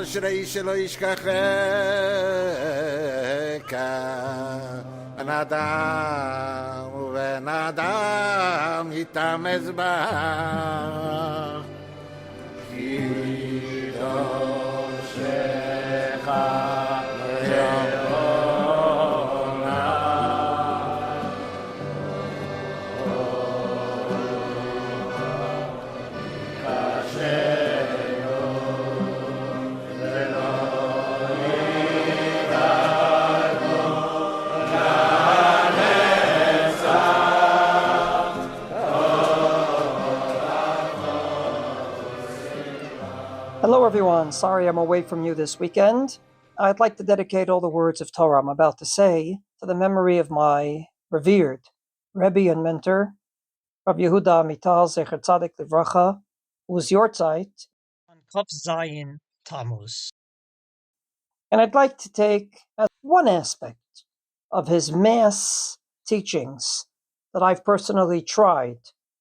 אשרי שלא ישכחך בן אדם ובן אדם יתאמץ בך כי קדושך Hello everyone, sorry I'm away from you this weekend. I'd like to dedicate all the words of Torah I'm about to say to the memory of my revered Rebbe and mentor, R Yehuda Amital, Zecher Tzadik Livracha, who was Yortzeit on Kaf Zayin Tammuz. And I'd like to take as one aspect of his mass teachings that I've personally tried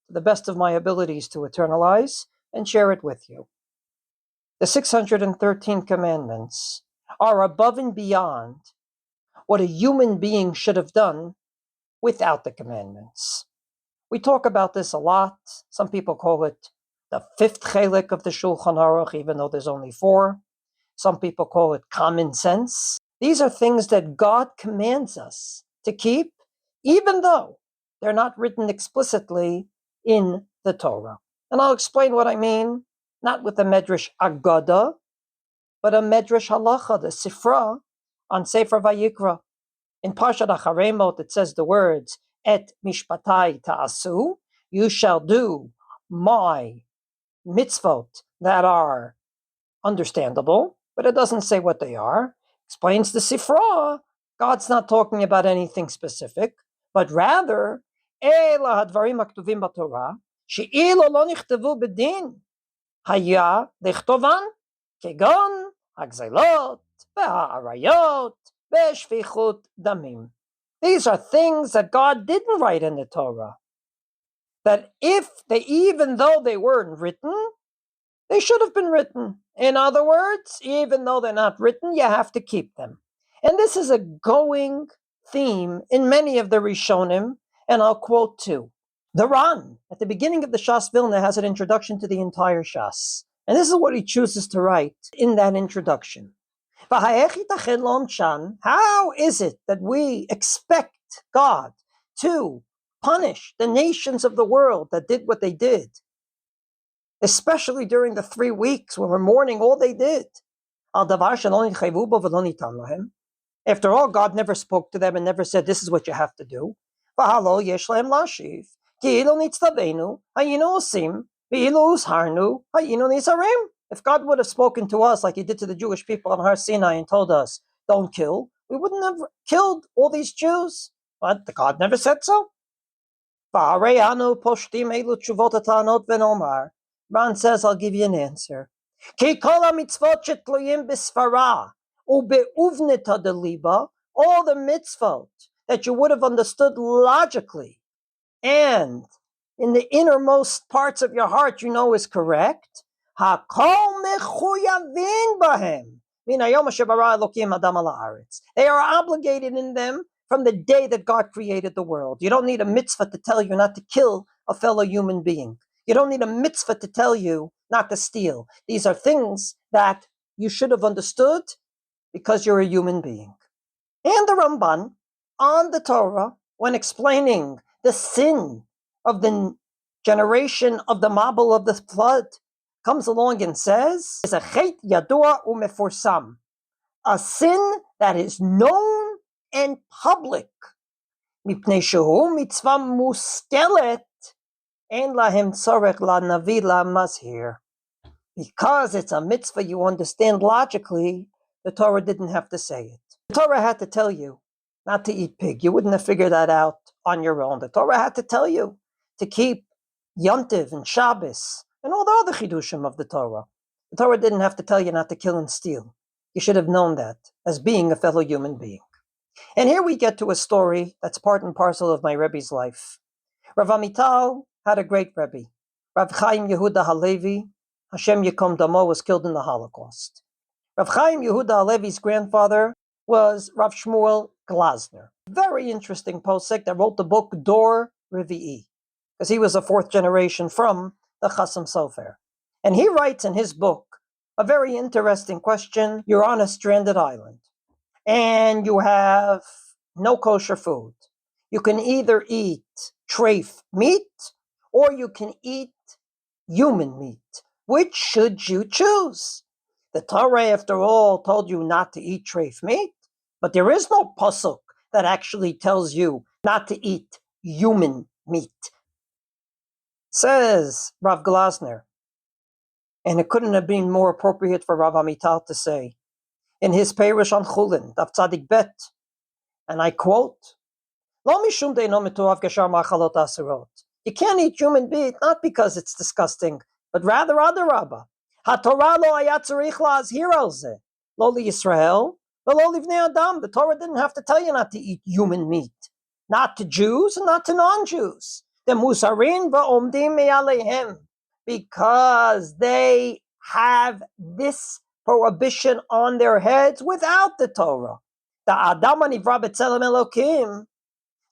to the best of my abilities to eternalize and share it with you. The 613 commandments are above and beyond what a human being should have done without the commandments. We talk about this a lot. Some people call it the fifth chelik of the Shulchan Aruch, even though there's only 4. Some people call it common sense. These are things that God commands us to keep, even though they're not written explicitly in the Torah. And I'll explain what I mean. Not with the Medrash Agada, but a Medrash Halacha, the Sifra on Sefer Vayikra. In Parshat Acharemot, it says the words, Et mishpatai ta'asu, you shall do my mitzvot that are understandable, but it doesn't say what they are. Explains the Sifra, God's not talking about anything specific, but rather, Ela hadvarim haktuvim b'Torah, she'ilo lo nichtavu b'din, היה לכתובן כגון הגזלות והעריות ושפיכות דמים. These are things that God didn't write in the Torah. That even though they weren't written, they should have been written. In other words, even though they're not written, you have to keep them. And this is a going theme in many of the Rishonim, and I'll quote 2. The Ran, at the beginning of the Shas Vilna, has an introduction to the entire Shas. And this is what he chooses to write in that introduction. How is it that we expect God to punish the nations of the world that did what they did? Especially during the 3 weeks when we're mourning all they did. After all, God never spoke to them and never said, this is what you have to do. If God would have spoken to us like he did to the Jewish people on Har Sinai and told us, don't kill, we wouldn't have killed all these Jews. But God never said so. Ran says, I'll give you an answer. All the mitzvot that you would have understood logically and in the innermost parts of your heart you know is correct, they are obligated in them from the day that God created the world. You don't need a mitzvah to tell you not to kill a fellow human being. You don't need a mitzvah to tell you not to steal. These are things that you should have understood because you're a human being. And the Ramban on the Torah, when explaining the sin of the generation of the Mabul of the flood, comes along and says, "Is a chet yadua umeforsam," a sin that is known and public. Mipnei shehu mitzvah muskelet ein lahem tzorech lanavi lamazhir. Because it's a mitzvah you understand logically, the Torah didn't have to say it. The Torah had to tell you not to eat pig. You wouldn't have figured that out on your own. The Torah had to tell you to keep Yontiv and Shabbos and all the other chidushim of the Torah. The Torah didn't have to tell you not to kill and steal. You should have known that as being a fellow human being. And here we get to a story that's part and parcel of my Rebbe's life. Rav Amital had a great Rebbe. Rav Chaim Yehuda Halevi, Hashem Yikom Damo, was killed in the Holocaust. Rav Chaim Yehuda Alevi's grandfather was Rav Shmuel Glasner. Very interesting posek that wrote the book Dor Revi'i, because he was a fourth generation from the Chasam Sofer. And he writes in his book a very interesting question. You're on a stranded island, and you have no kosher food. You can either eat treif meat, or you can eat human meat. Which should you choose? The Torah, after all, told you not to eat treif meat, but there is no pasuk that actually tells you not to eat human meat. Says Rav Glasner, and it couldn't have been more appropriate for Rav Amital to say, in his Perush on Chulin, Daf Tzadik Bet, and I quote, Lo mishum deino metuav geshar machalot aserot. You can't eat human meat, not because it's disgusting, but rather adarabba. HaTorah lo hayat tzarich la'azhir al zeh. Lo li-Yisrael, v'lo livnei adam. The Torah didn't have to tell you not to eat human meat. Not to Jews and not to non-Jews. The musarin va'omdim me'aleihem. Because they have this prohibition on their heads without the Torah. The Adam hanivra b'tzelem Elokim,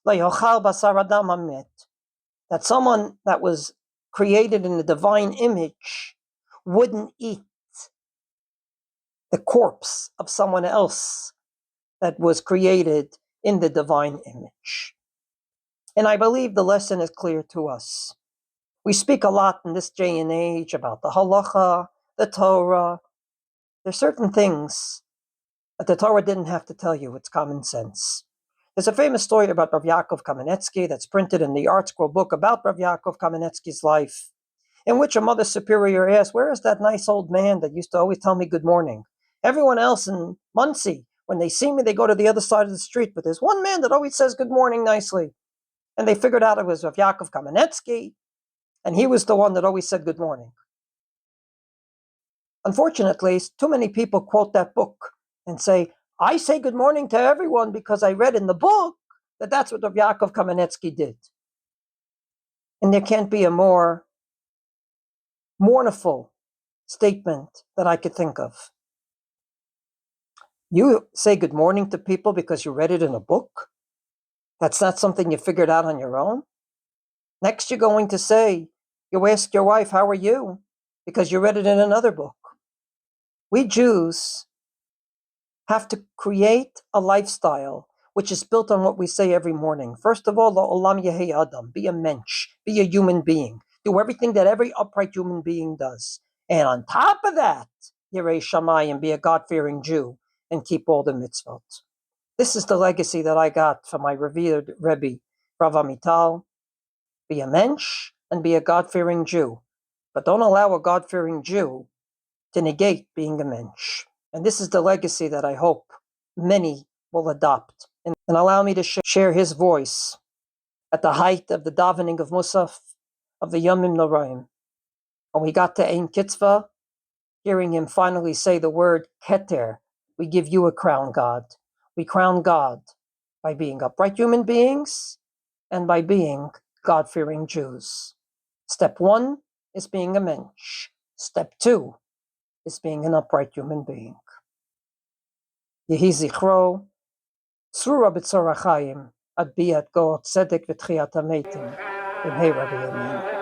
lo yochal basar adam hamet. That someone that was created in the divine image wouldn't eat the corpse of someone else that was created in the divine image. And I believe the lesson is clear to us. We speak a lot in this day and age about the halacha, the Torah. There's certain things that the Torah didn't have to tell you. It's common sense. There's a famous story about Rav Yaakov Kamenetsky that's printed in the Art Scroll book about Rav Yaakov Kamenetsky's life, in which a mother superior asked, where is that nice old man that used to always tell me good morning? Everyone else in Muncie, when they see me, they go to the other side of the street, but there's one man that always says good morning nicely. And they figured out it was Rav Yaakov Kamenetsky, and he was the one that always said good morning. Unfortunately, too many people quote that book and say, I say good morning to everyone because I read in the book that that's what Rav Yaakov Kamenetsky did. And there can't be a more mournful statement that I could think of. You say good morning to people because you read it in a book? That's not something you figured out on your own? Next, you're going to say, you ask your wife, how are you? Because you read it in another book. We Jews have to create a lifestyle which is built on what we say every morning. First of all, Olam Yehei Adam, be a mensch, be a human being. Do everything that every upright human being does. And on top of that, Yirei Shamayim, be a God-fearing Jew and keep all the mitzvot. This is the legacy that I got from my revered Rebbe, Rav Amital. Be a mensch and be a God-fearing Jew. But don't allow a God-fearing Jew to negate being a mensch. And this is the legacy that I hope many will adopt. And allow me to share his voice at the height of the davening of Musaf, of the Yomim Noraim. When we got to Ein Kitzvah, hearing him finally say the word Keter, we give you a crown, God. We crown God by being upright human beings and by being God-fearing Jews. Step 1 is being a mensch. Step 2 is being an upright human being. Yehi Zichro, Tzrura B'tzorah Chaim, Ad Biat Go Tzedek V'Tchiat HaMeitim, B'mei Rabbi Amen.